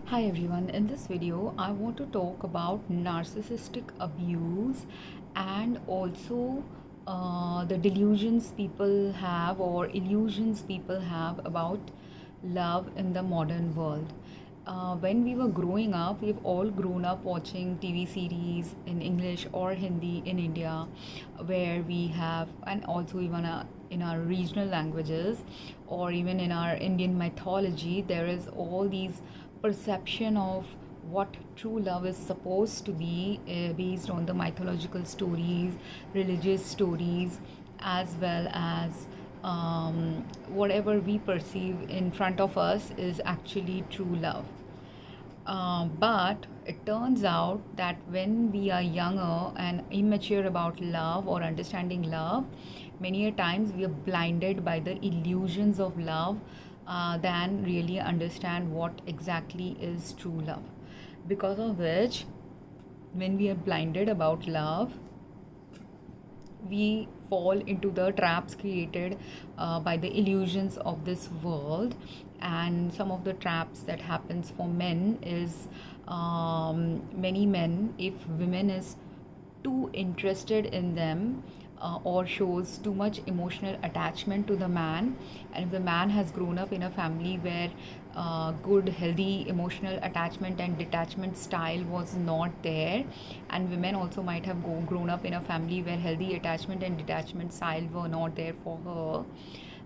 Hi everyone, in this video I want to talk about narcissistic abuse and also the delusions people have or illusions people have about love in the modern world. When we were growing up, we've all grown up watching TV series in English or Hindi in India, where we have, and also even in our regional languages or even in our Indian mythology, there is all these perception of what true love is supposed to be based on the mythological stories, religious stories, as well as whatever we perceive in front of us is actually true love. But it turns out that when we are younger and immature about love or understanding love, many a times we are blinded by the illusions of love than really understand what exactly is true love. Because of which, when we are blinded about love, we fall into the traps created by the illusions of this world. And some of the traps that happens for men is many men, if women is too interested in them or shows too much emotional attachment to the man, and if the man has grown up in a family where good healthy emotional attachment and detachment style was not there, and women also might have grown up in a family where healthy attachment and detachment style were not there for her,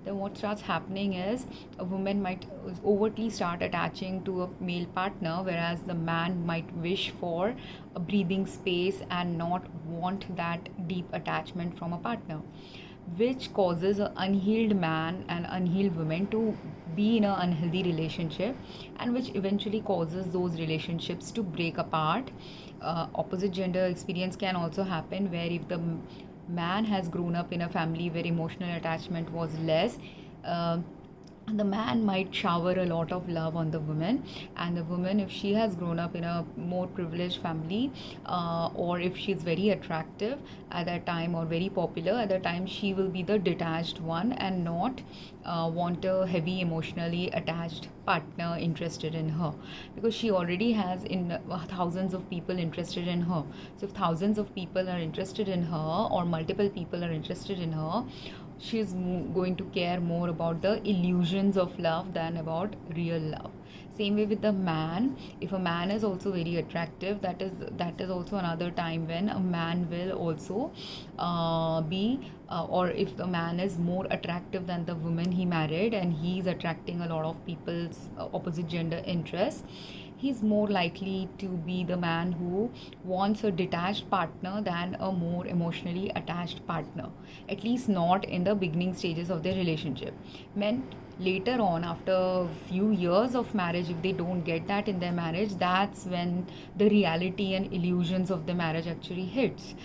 then what starts happening is a woman might overtly start attaching to a male partner, whereas the man might wish for a breathing space and not want that deep attachment from a partner, which causes an unhealed man and unhealed woman to be in an unhealthy relationship, and which eventually causes those relationships to break apart. Opposite gender experience can also happen, where if the man has grown up in a family where emotional attachment was less, uh, the man might shower a lot of love on the woman, and the woman, if she has grown up in a more privileged family, or if she's very attractive at that time or very popular at that time, she will be the detached one and not want a heavy emotionally attached partner interested in her, because she already has in thousands of people interested in her. So if thousands of people are interested in her or multiple people are interested in her, she's going to care more about the illusions of love than about real love. Same way with the man. If a man is also very attractive, that is also another time when a man will also be or if the man is more attractive than the woman he married and he's attracting a lot of people's opposite gender interests, he's more likely to be the man who wants a detached partner than a more emotionally attached partner, at least not in the beginning stages of their relationship. Men later on, after a few years of marriage, if they don't get that in their marriage, that's when the reality and illusions of the marriage actually hits.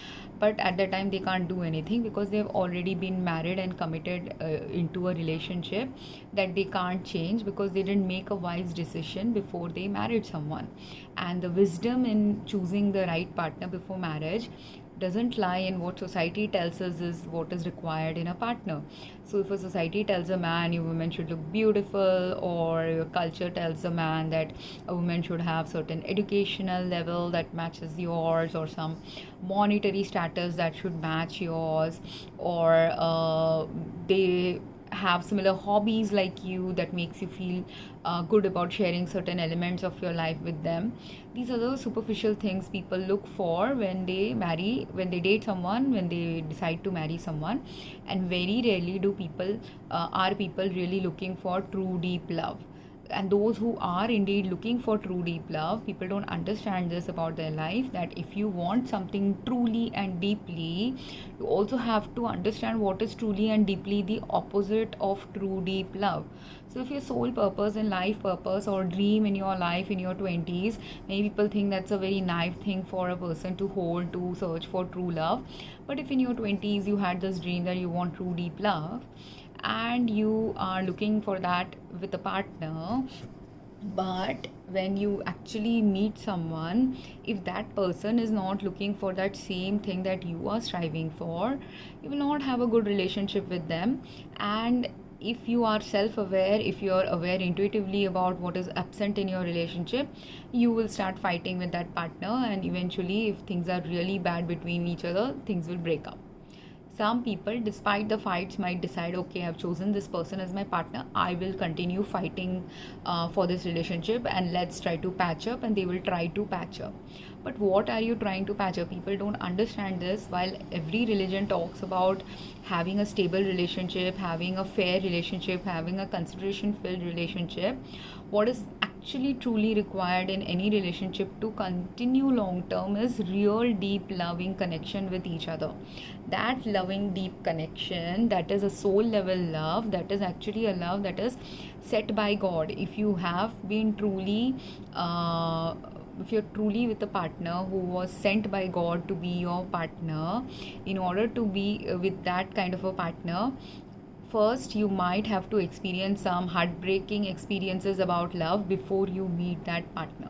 But at that time they can't do anything, because they've already been married and committed into a relationship that they can't change, because they didn't make a wise decision before they married someone. And the wisdom in choosing the right partner before marriage doesn't lie in what society tells us is what is required in a partner. So if a society tells a man your woman should look beautiful, or your culture tells a man that a woman should have certain educational level that matches yours, or some monetary status that should match yours, or they have similar hobbies like you that makes you feel good about sharing certain elements of your life with them. These are the superficial things people look for when they marry, when they date someone, when they decide to marry someone. And very rarely do people are people really looking for true deep love. And those who are indeed looking for true deep love, people don't understand this about their life, that if you want something truly and deeply, you also have to understand what is truly and deeply the opposite of true deep love. So if your sole purpose and life purpose or dream in your life in your 20s, many people think that's a very naive thing for a person to hold, to search for true love. But if in your 20s you had this dream that you want true deep love, and you are looking for that with a partner, but when you actually meet someone, if that person is not looking for that same thing that you are striving for, you will not have a good relationship with them. And if you are self-aware, if you are aware intuitively about what is absent in your relationship, you will start fighting with that partner, and eventually if things are really bad between each other, things will break up. Some people, despite the fights, might decide, okay, I've chosen this person as my partner, I will continue fighting for this relationship, and let's try to patch up, and they will try to patch up. But what are you trying to patch up? People don't understand this. While every religion talks about having a stable relationship, having a fair relationship, having a consideration filled relationship, what is actually truly required in any relationship to continue long term is real deep loving connection with each other. That loving deep connection, that is a soul level love, that is actually a love that is set by God. If you have been truly if you're truly with a partner who was sent by God to be your partner, in order to be with that kind of a partner, first you might have to experience some heartbreaking experiences about love before you meet that partner.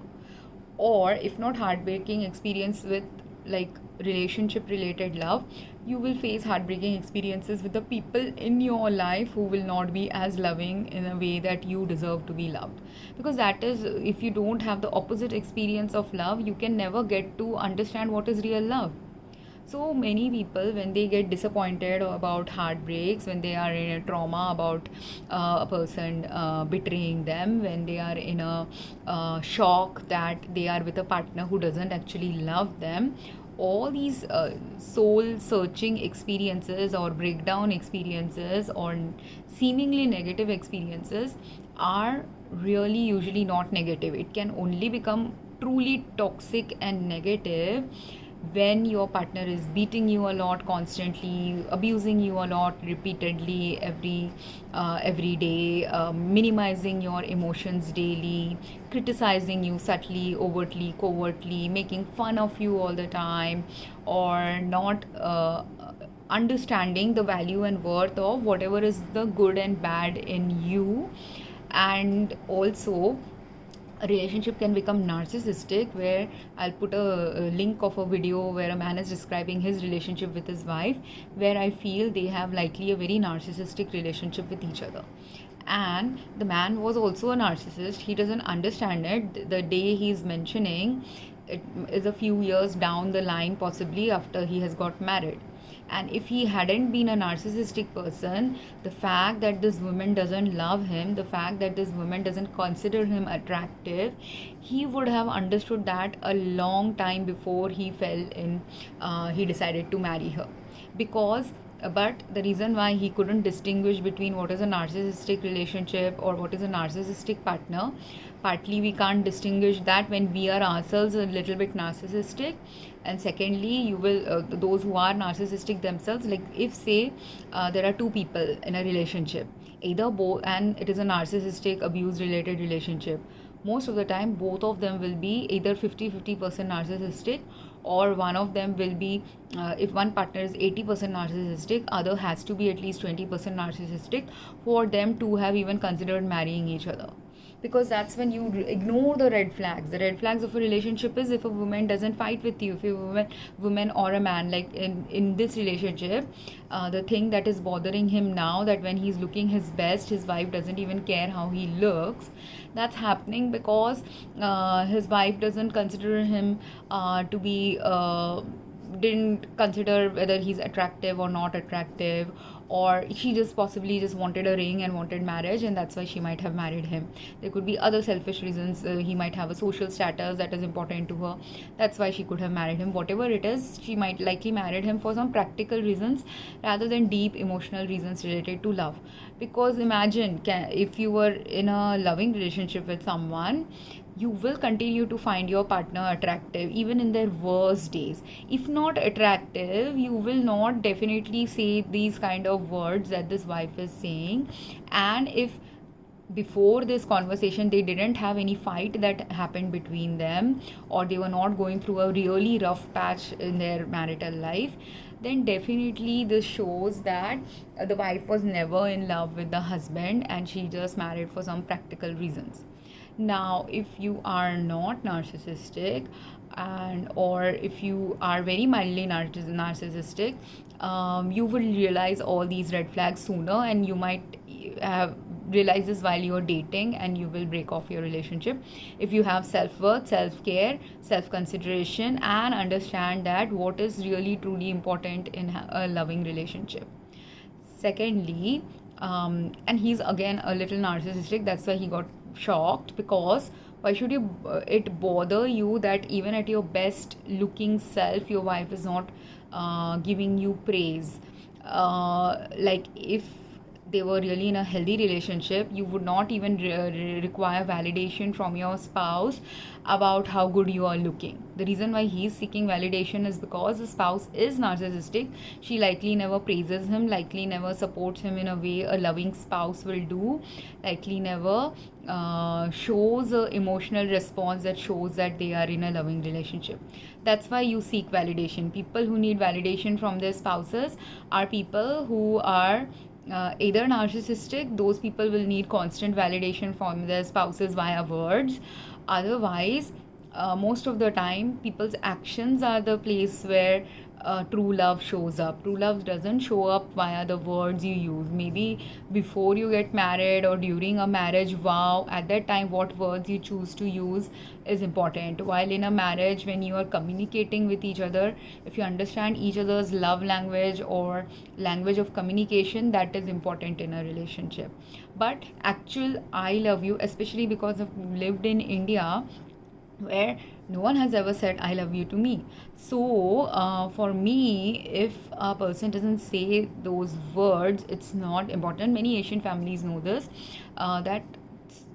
Or if not heartbreaking experience with like relationship related love, you will face heartbreaking experiences with the people in your life who will not be as loving in a way that you deserve to be loved. Because that is, if you don't have the opposite experience of love, you can never get to understand what is real love. So many people, when they get disappointed about heartbreaks, when they are in a trauma about a person betraying them, when they are in a shock that they are with a partner who doesn't actually love them, all these soul searching experiences or breakdown experiences or seemingly negative experiences are really usually not negative. It can only become truly toxic and negative when your partner is beating you a lot constantly, abusing you a lot repeatedly every day, minimizing your emotions daily, criticizing you subtly, overtly, covertly, making fun of you all the time, or not understanding the value and worth of whatever is the good and bad in you. And also, a relationship can become narcissistic, where I'll put a link of a video where a man is describing his relationship with his wife, where I feel they have likely a very narcissistic relationship with each other. And the man was also a narcissist. He doesn't understand it. The day he's mentioning it is a few years down the line, possibly after he has got married. And if he hadn't been a narcissistic person, the fact that this woman doesn't love him, the fact that this woman doesn't consider him attractive, he would have understood that a long time before he he decided to marry her. Because but the reason why he couldn't distinguish between what is a narcissistic relationship or what is a narcissistic partner, partly we can't distinguish that when we are ourselves a little bit narcissistic, and secondly, you will those who are narcissistic themselves, like if say there are two people in a relationship, either both, and it is a narcissistic abuse related relationship, most of the time both of them will be either 50% narcissistic, or one of them will be if one partner is 80% narcissistic, other has to be at least 20% narcissistic for them to have even considered marrying each other. Because that's when you ignore the red flags. The red flags of a relationship is if a woman doesn't fight with you, if a woman or a man, like in this relationship, the thing that is bothering him now, that when he's looking his best, his wife doesn't even care how he looks. That's happening because his wife doesn't consider him to be didn't consider whether he's attractive or not attractive, or she just possibly just wanted a ring and wanted marriage, and that's why she might have married him. There could be other selfish reasons. He might have a social status that is important to her, that's why she could have married him. Whatever it is, she might likely married him for some practical reasons rather than deep emotional reasons related to love. Because imagine, if you were in a loving relationship with someone, you will continue to find your partner attractive even in their worst days. If not attractive, you will not definitely say these kind of words that this wife is saying. And if before this conversation they didn't have any fight that happened between them, or they were not going through a really rough patch in their marital life, then definitely this shows that the wife was never in love with the husband and she just married for some practical reasons. Now, if you are not narcissistic, and or if you are very mildly narcissistic, you will realize all these red flags sooner, and you might realizes while you're dating, and you will break off your relationship. If you have self-worth, self-care, self-consideration, and understand that what is really truly important in a loving relationship. Secondly, and he's again a little narcissistic, that's why he got shocked, because why should it bother you that even at your best looking self your wife is not giving you praise? Like, if they were really in a healthy relationship, you would not even require validation from your spouse about how good you are looking. The reason why he's seeking validation is because the spouse is narcissistic. She likely never praises him, likely never supports him in a way a loving spouse will do, likely never shows a emotional response that shows that they are in a loving relationship. That's why you seek validation. People who need validation from their spouses are people who are either narcissistic. Those people will need constant validation from their spouses via words. Otherwise, most of the time, people's actions are the place where true love shows up. True love doesn't show up via the words you use. Maybe before you get married or during a marriage vow, at that time what words you choose to use is important. While in a marriage, when you are communicating with each other, if you understand each other's love language or language of communication, that is important in a relationship. But actual I love you, especially because I've lived in India where no one has ever said I love you to me. So for me, if a person doesn't say those words, it's not important. Many Asian families know this, that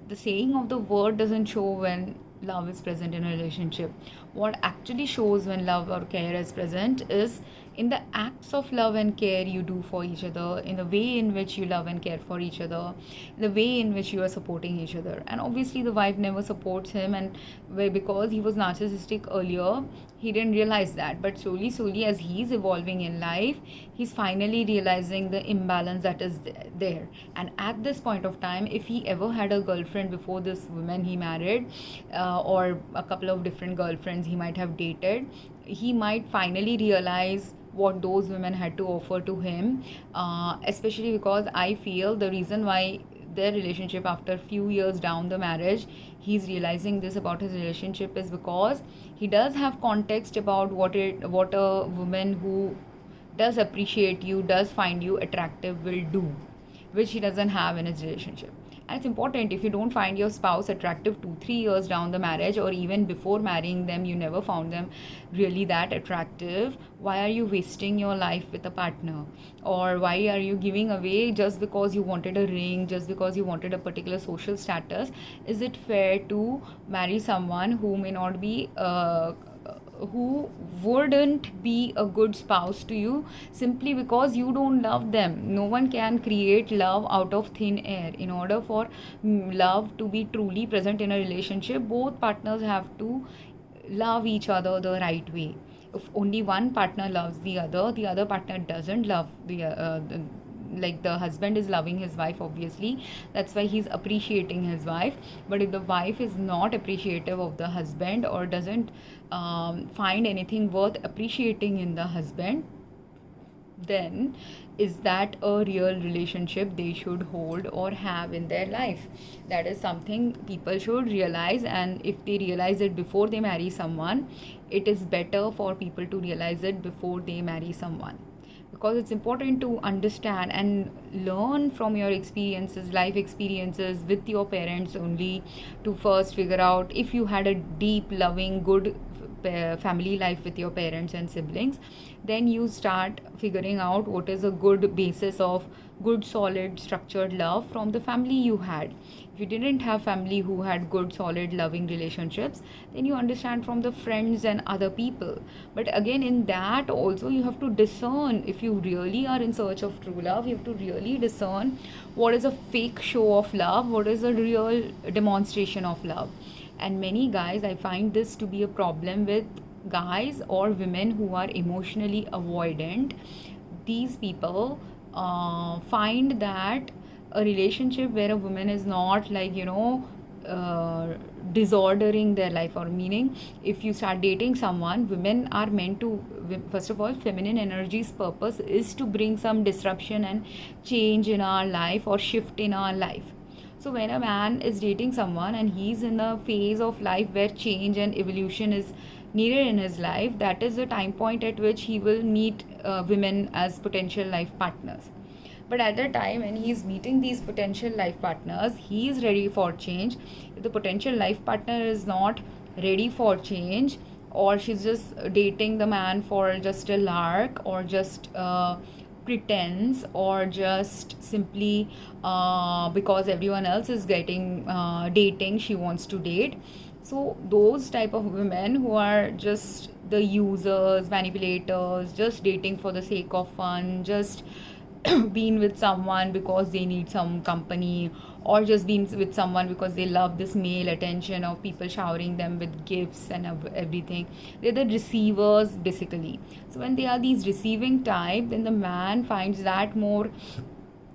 the saying of the word doesn't show when love is present in a relationship. What actually shows when love or care is present is in the acts of love and care you do for each other, in the way in which you love and care for each other, in the way in which you are supporting each other. And obviously the wife never supports him, and because he was narcissistic earlier, he didn't realize that. But slowly as he's evolving in life, he's finally realizing the imbalance that is there. And at this point of time, if he ever had a girlfriend before this woman he married, or a couple of different girlfriends he might have dated, he might finally realize what those women had to offer to him, especially because I feel the reason why their relationship, after a few years down the marriage, he's realizing this about his relationship, is because he does have context about what a woman who does appreciate you, does find you attractive, will do, which he doesn't have in his relationship. And it's important, if you don't find your spouse attractive 2-3 years down the marriage, or even before marrying them you never found them really that attractive, why are you wasting your life with a partner? Or why are you giving away just because you wanted a ring, just because you wanted a particular social status? Is it fair to marry someone who may not be who wouldn't be a good spouse to you simply because you don't love them? No one can create love out of thin air. In order for love to be truly present in a relationship, both partners have to love each other the right way. If only one partner loves the other partner doesn't love like the husband is loving his wife, obviously that's why he's appreciating his wife. But if the wife is not appreciative of the husband, or doesn't find anything worth appreciating in the husband, then is that a real relationship they should hold or have in their life? That is something people should realize. And if they realize it before they marry someone, it is better for people to realize it before they marry someone, because it's important to understand and learn from your experiences, life experiences with your parents only, to first figure out if you had a deep, loving, good family life with your parents and siblings. Then you start figuring out what is a good basis of good, solid, structured love from the family you had. If you didn't have family who had good, solid, loving relationships, then you understand from the friends and other people. But again, in that also you have to discern. If you really are in search of true love, you have to really discern what is a fake show of love, what is a real demonstration of love. And many guys, I find this to be a problem with guys or women who are emotionally avoidant. These people find that a relationship where a woman is not like disordering their life, or meaning if you start dating someone, women are meant to, first of all, feminine energy's purpose is to bring some disruption and change in our life or shift in our life. So when a man is dating someone and he's in a phase of life where change and evolution is needed in his life, that is the time point at which he will meet women as potential life partners. But at the time when he is meeting these potential life partners, he is ready for change. If the potential life partner is not ready for change, or she's just dating the man for just a lark, or just pretense, or just simply because everyone else is getting dating, she wants to date. So those type of women who are just the users, manipulators, just dating for the sake of fun, just being with someone because they need some company, or just being with someone because they love this male attention of people showering them with gifts and everything. They're the receivers basically. So when they are these receiving type, then the man finds that more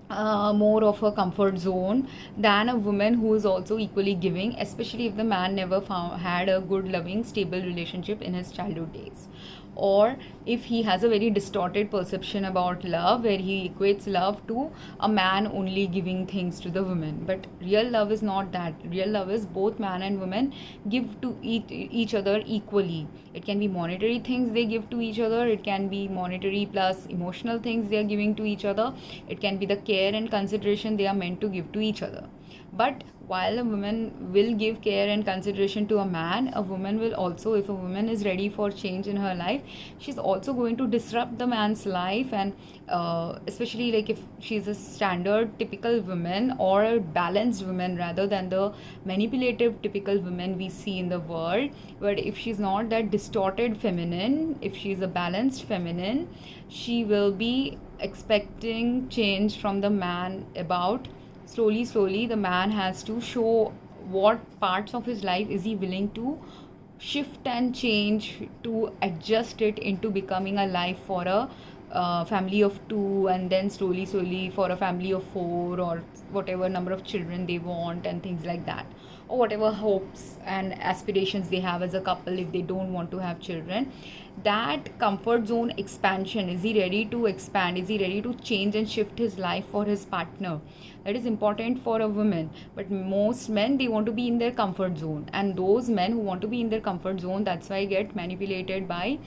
of a comfort zone than a woman who is also equally giving, especially if the man never had a good, loving, stable relationship in his childhood days, or if he has a very distorted perception about love, where he equates love to a man only giving things to the woman. But real love is not that. Real love is both man and woman give to each other equally. It can be monetary things they give to each other, it can be monetary plus emotional things they are giving to each other, it can be the care and consideration they are meant to give to each other. But while a woman will give care and consideration to a man, a woman will also, if a woman is ready for change in her life, she's also going to disrupt the man's life. And especially like if she's a standard typical woman, or a balanced woman rather than the manipulative typical women we see in the world. But if she's not that distorted feminine, if she's a balanced feminine, she will be expecting change from the man. About slowly the man has to show what parts of his life is he willing to shift and change to adjust it into becoming a life for a family of 2, and then slowly for a family of 4, or whatever number of children they want, and things like that, or whatever hopes and aspirations they have as a couple if they don't want to have children. That comfort zone expansion, is he ready to expand, is he ready to change and shift his life for his partner? That is important for a woman. But most men, they want to be in their comfort zone, and those men who want to be in their comfort zone, that's why get manipulated by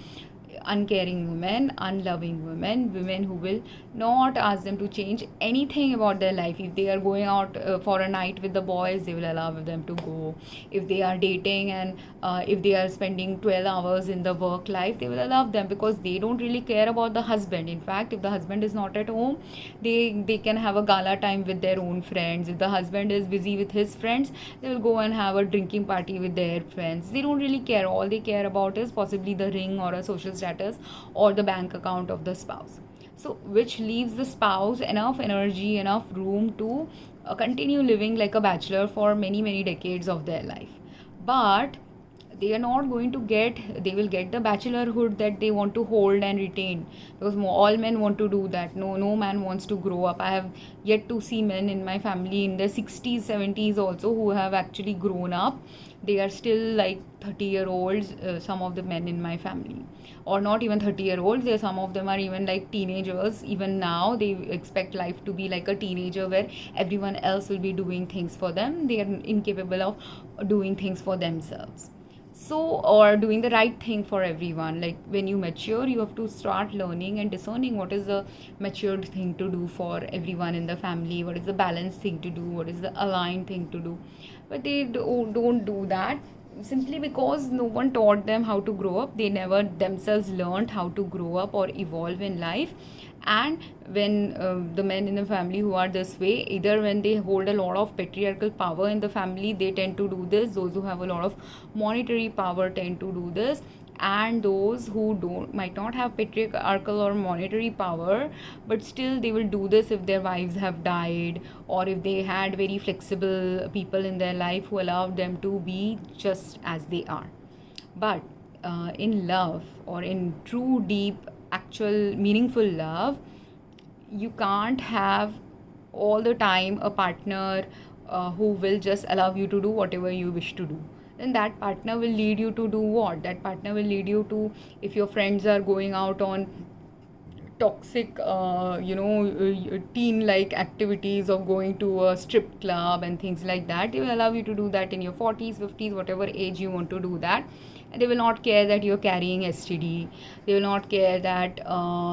uncaring women, unloving women, women who will not ask them to change anything about their life. If they are going out for a night with the boys, they will allow them to go. If they are dating, and if they are spending 12 hours in the work life, they will allow them, because they don't really care about the husband. In fact, if the husband is not at home, they can have a gala time with their own friends. If the husband is busy with his friends, they will go and have a drinking party with their friends. They don't really care. All they care about is possibly the ring, or a social status, or the bank account of the spouse. So which leaves the spouse enough energy, enough room to continue living like a bachelor for many decades of their life. But they are not going to they will get the bachelorhood that they want to hold and retain, because all men want to do that. No man wants to grow up. I have yet to see men in my family in their 60s 70s also who have actually grown up. They are still like 30-year-olds, some of the men in my family, or not even 30-year-olds. Some of them are even like teenagers. Even now they expect life to be like a teenager, where everyone else will be doing things for them. They are incapable of doing things for themselves. So, or doing the right thing for everyone. Like when you mature, you have to start learning and discerning what is the matured thing to do for everyone in the family, what is the balanced thing to do, what is the aligned thing to do. But they don't do that, simply because no one taught them how to grow up. They never themselves learned how to grow up or evolve in life. And when the men in the family who are this way, either when they hold a lot of patriarchal power in the family, they tend to do this. Those who have a lot of monetary power tend to do this, and those who might not have patriarchal or monetary power, but still they will do this if their wives have died, or if they had very flexible people in their life who allowed them to be just as they are. But in love, or in true, deep, actual, meaningful love, you can't have all the time a partner who will just allow you to do whatever you wish to do. then that partner will lead you to do what? That partner will lead you to, if your friends are going out on toxic teen like activities of going to a strip club and things like that, they will allow you to do that in your 40s, 50s, whatever age you want to do that. And they will not care that you're carrying STD. They will not care that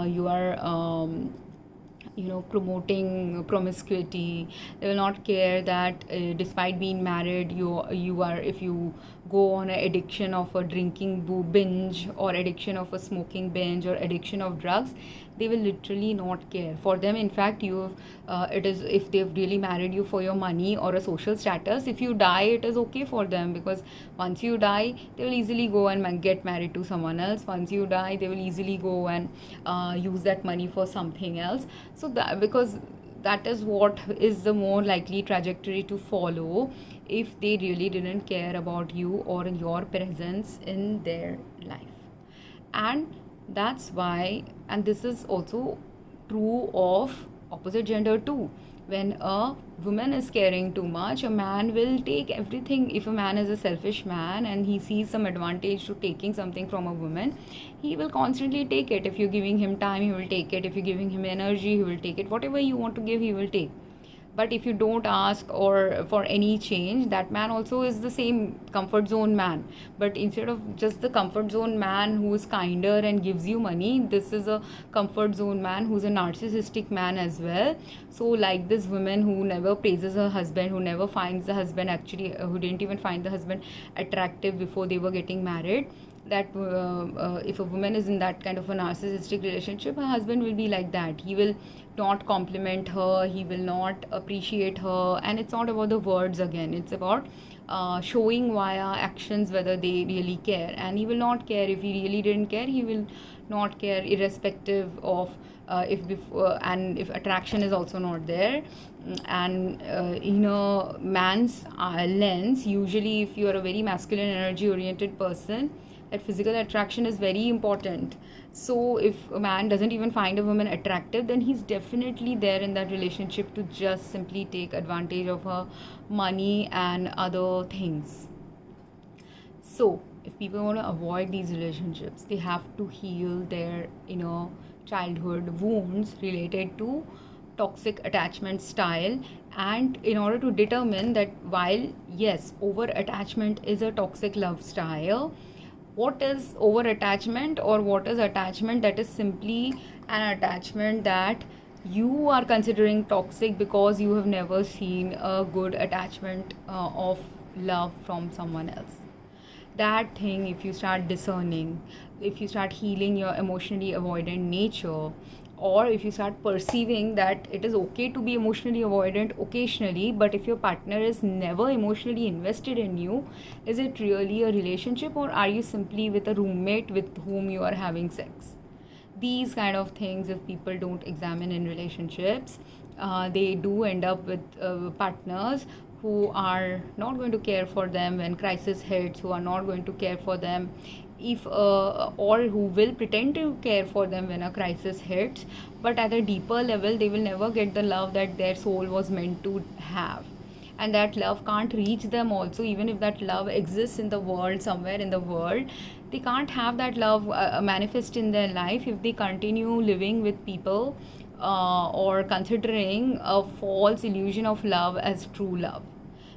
you are promoting promiscuity. They will not care that despite being married, you are, if you go on an addiction of a drinking binge, or addiction of a smoking binge, or addiction of drugs, they will literally not care. For them, in fact, it is, if they've really married you for your money or a social status, if you die, it is okay for them, because once you die, they will easily go and get married to someone else. Once you die, they will easily go and use that money for something else. So that, because that is what is the more likely trajectory to follow if they really didn't care about you or your presence in their life. And that's why, and this is also true of opposite gender too. When a woman is caring too much, a man will take everything. If a man is a selfish man and he sees some advantage to taking something from a woman, he will constantly take it. If you're giving him time, he will take it. If you're giving him energy, he will take it. Whatever you want to give, he will take. But if you don't ask or for any change, that man also is the same comfort zone man. But instead of just the comfort zone man who is kinder and gives you money, this is a comfort zone man who's a narcissistic man as well. So like this woman who never praises her husband, who never finds the husband, actually who didn't even find the husband attractive before they were getting married, that if a woman is in that kind of a narcissistic relationship, her husband will be like that. He will not compliment her, he will not appreciate her. And it's not about the words again, it's about showing via actions whether they really care. And he will not care. If he really didn't care, he will not care, irrespective of if attraction is also not there. And in a man's lens, usually if you are a very masculine energy oriented person, that physical attraction is very important. So if a man doesn't even find a woman attractive, then he's definitely there in that relationship to just simply take advantage of her money and other things. So if people want to avoid these relationships, they have to heal their inner childhood wounds related to toxic attachment style. And in order to determine that, while yes, over attachment is a toxic love style, what is over attachment, or what is attachment that is simply an attachment that you are considering toxic because you have never seen a good attachment of love from someone else. That thing, if you start discerning, if you start healing your emotionally avoidant nature, or if you start perceiving that it is okay to be emotionally avoidant occasionally, but if your partner is never emotionally invested in you, is it really a relationship, or are you simply with a roommate with whom you are having sex? These kind of things, if people don't examine in relationships, they do end up with partners who are not going to care for them when crisis hits, who are not going to care for them or who will pretend to care for them when a crisis hits, but at a deeper level they will never get the love that their soul was meant to have. And that love can't reach them also. Even if that love exists in the world, somewhere in the world, they can't have that love manifest in their life if they continue living with people or considering a false illusion of love as true love.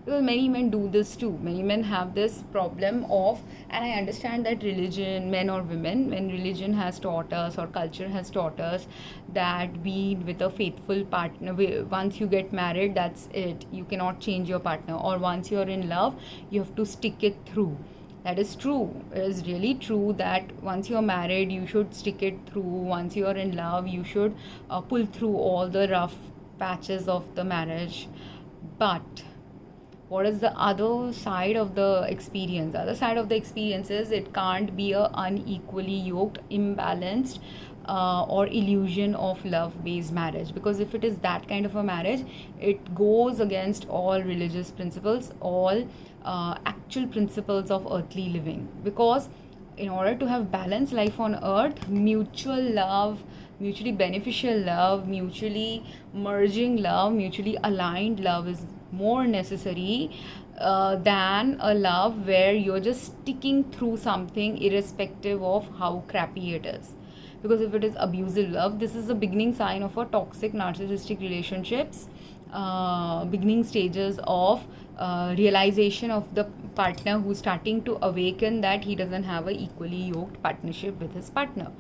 Because many men do this too. Many men have this problem of, and I understand that religion, men or women, when religion has taught us or culture has taught us that being with a faithful partner, once you get married, that's it. You cannot change your partner. Or once you're in love, you have to stick it through. That is true. It is really true that once you're married, you should stick it through. Once you're in love, you should pull through all the rough patches of the marriage. But what is the other side of the experience? The other side of the experience is it can't be a unequally yoked, imbalanced or illusion of love-based marriage. Because if it is that kind of a marriage, it goes against all religious principles, all actual principles of earthly living. Because in order to have balanced life on earth, mutual love, mutually beneficial love, mutually merging love, mutually aligned love is more necessary than a love where you're just sticking through something irrespective of how crappy it is. Because if it is abusive love, this is the beginning sign of a toxic narcissistic relationships, beginning stages of realization of the partner who's starting to awaken that he doesn't have a equally yoked partnership with his partner.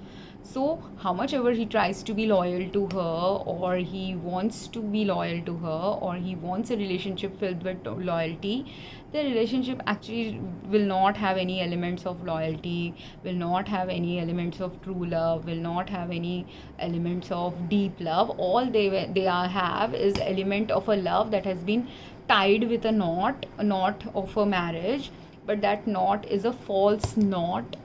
So how much ever he tries to be loyal to her, or he wants to be loyal to her, or he wants a relationship filled with loyalty, the relationship actually will not have any elements of loyalty, will not have any elements of true love, will not have any elements of deep love. All have is element of a love that has been tied with a knot of a marriage, but that knot is a false knot.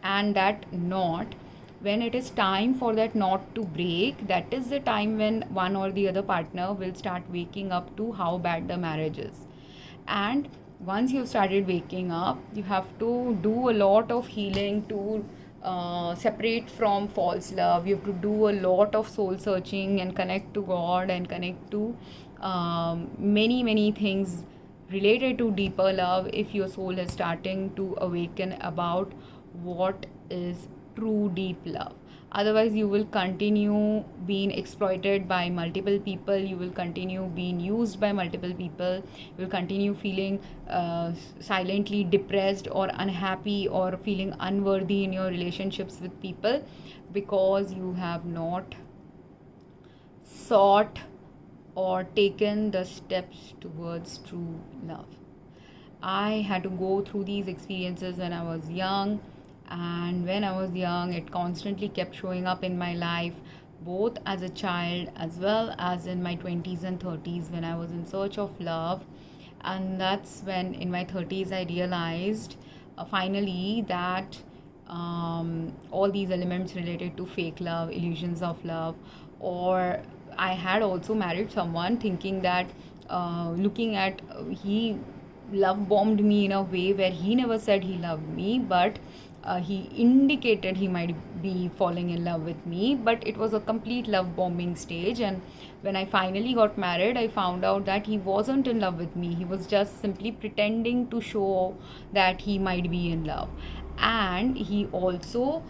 And that knot, when it is time for that knot to break, that is the time when one or the other partner will start waking up to how bad the marriage is. And once you've started waking up, you have to do a lot of healing to separate from false love. You have to do a lot of soul searching and connect to God and connect to many things related to deeper love if your soul is starting to awaken about what is true deep love. Otherwise, you will continue being exploited by multiple people, you will continue being used by multiple people, you will continue feeling silently depressed or unhappy or feeling unworthy in your relationships with people, because you have not sought or taken the steps towards true love. I had to go through these experiences when I was young, and when I was young, it constantly kept showing up in my life, both as a child as well as in my 20s and 30s when I was in search of love. And that's when in my 30s I realized finally that all these elements related to fake love, illusions of love, or I had also married someone thinking that looking at he love bombed me in a way where he never said he loved me, but he indicated he might be falling in love with me, but it was a complete love bombing stage. And when I finally got married, I found out that he wasn't in love with me. He was just simply pretending to show that he might be in love. And he also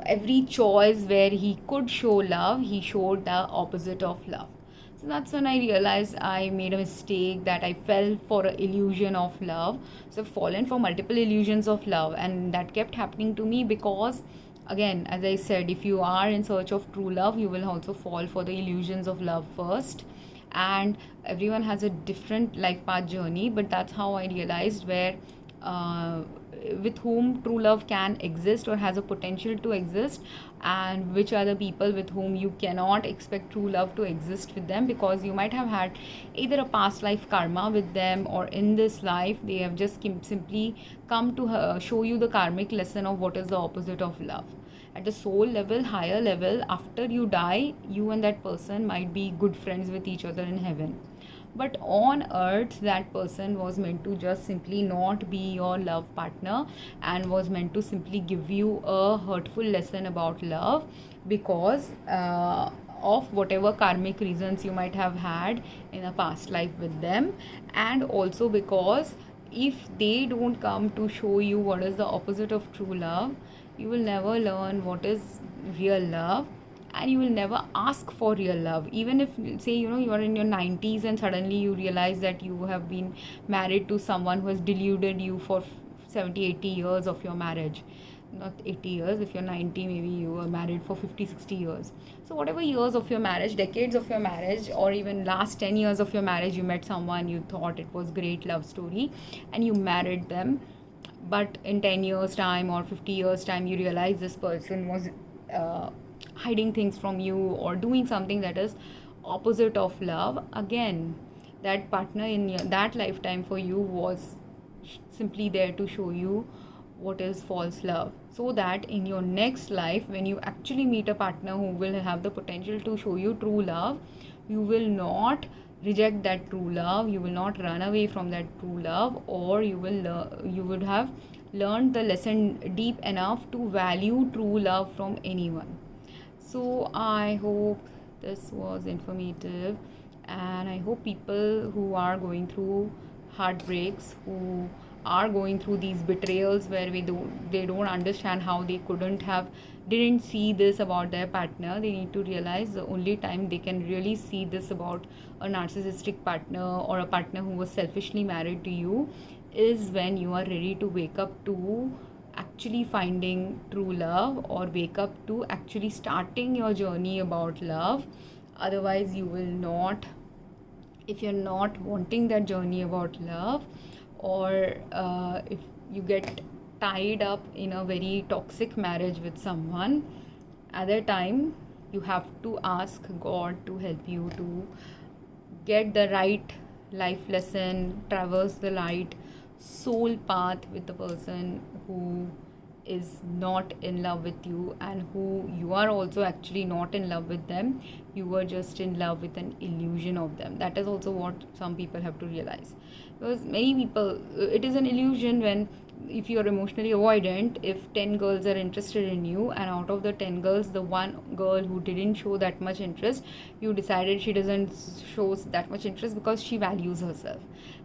every choice where he could show love, he showed the opposite of love. So that's when I realized I made a mistake, that I fell for an illusion of love. So I've fallen for multiple illusions of love, and that kept happening to me because, again, as I said, if you are in search of true love, you will also fall for the illusions of love first. And everyone has a different life path journey, but that's how I realized where with whom true love can exist or has a potential to exist, and which are the people with whom you cannot expect true love to exist with them, because you might have had either a past life karma with them, or in this life they have just simply come to show you the karmic lesson of what is the opposite of love. At the soul level, higher level, after you die, you and that person might be good friends with each other in heaven. But on earth, that person was meant to just simply not be your love partner, and was meant to simply give you a hurtful lesson about love, because of whatever karmic reasons you might have had in a past life with them. And also because if they don't come to show you what is the opposite of true love, you will never learn what is real love, and you will never ask for real love. Even if, say, you are in your 90s and suddenly you realize that you have been married to someone who has deluded you for 70-80 years of your marriage. Not 80 years, if you're 90, maybe you were married for 50-60 years. So whatever years of your marriage, decades of your marriage, or even last 10 years of your marriage, you met someone, you thought it was great love story, and you married them. But in 10 years time or 50 years time, you realize this person was hiding things from you or doing something that is opposite of love. Again, that partner in that lifetime for you was simply there to show you what is false love, so that in your next life, when you actually meet a partner who will have the potential to show you true love, you will not reject that true love, you will not run away from that true love, or you would have learned the lesson deep enough to value true love from anyone. So I hope this was informative, And I hope people who are going through heartbreaks, who are going through these betrayals where they don't understand how they didn't see this about their partner, they need to realize the only time they can really see this about a narcissistic partner or a partner who was selfishly married to you is when you are ready to wake up to actually finding true love, or wake up to actually starting your journey about love. Otherwise you will not, if you're not wanting that journey about love, or if you get tied up in a very toxic marriage with someone, at that time you have to ask God to help you to get the right life lesson, traverse the right soul path with the person who is not in love with you, and who you are also actually not in love with them. You were just in love with an illusion of them. That is also what some people have to realize, because many people, it is an illusion. When if you are emotionally avoidant, if 10 girls are interested in you, and out of the 10 girls, the one girl who didn't show that much interest, you decided she doesn't show that much interest because she values herself.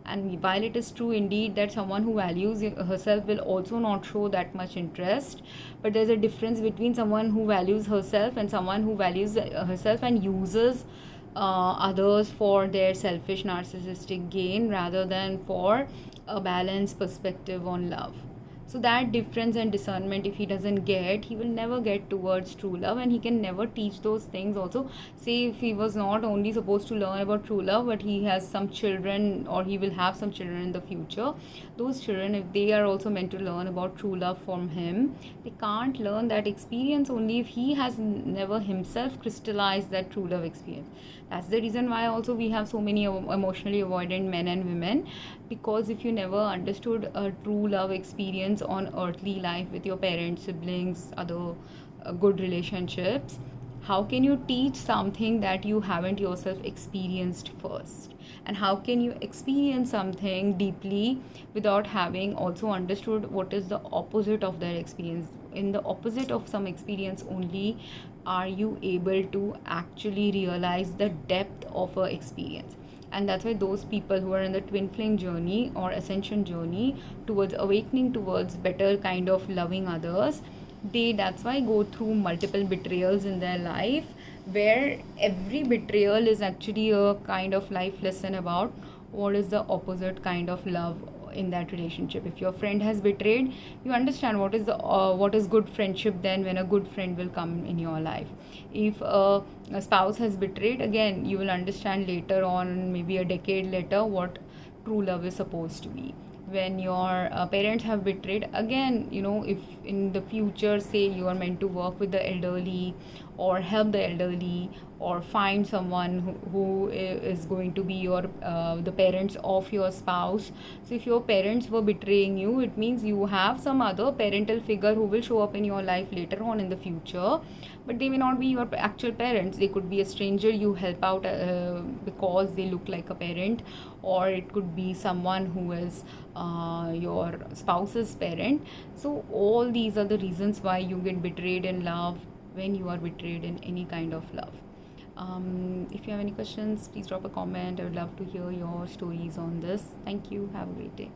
And while it is true indeed that someone who values herself will also not show that much interest, but there's a difference between someone who values herself and someone who values herself and uses others for their selfish narcissistic gain rather than for a balanced perspective on love. So that difference and discernment, if he doesn't get, he will never get towards true love, and he can never teach those things also. Say if he was not only supposed to learn about true love, but he has some children, or he will have some children in the future, those children, if they are also meant to learn about true love from him, they can't learn that experience only if he has never himself crystallized that true love experience. That's the reason why also we have so many emotionally avoidant men and women, because if you never understood a true love experience on earthly life with your parents, siblings, other good relationships, how can you teach something that you haven't yourself experienced first? And how can you experience something deeply without having also understood what is the opposite of that experience? In the opposite of some experience only are you able to actually realize the depth of a experience. And that's why those people who are in the twin flame journey or ascension journey towards awakening towards better kind of loving others, that's why go through multiple betrayals in their life, where every betrayal is actually a kind of life lesson about what is the opposite kind of love in that relationship. If your friend has betrayed, you understand what is good friendship then, when a good friend will come in your life. If a spouse has betrayed, again you will understand later on, maybe a decade later, what true love is supposed to be. When your parents have betrayed, again, if in the future, say you are meant to work with the elderly or help the elderly, or find someone who is going to be your the parents of your spouse. So if your parents were betraying you, it means you have some other parental figure who will show up in your life later on in the future, but they may not be your actual parents. They could be a stranger you help out because they look like a parent, or it could be someone who is your spouse's parent. So all these are the reasons why you get betrayed in love, when you are betrayed in any kind of love. If you have any questions, please drop a comment. I would love to hear your stories on this. Thank you. Have a great day.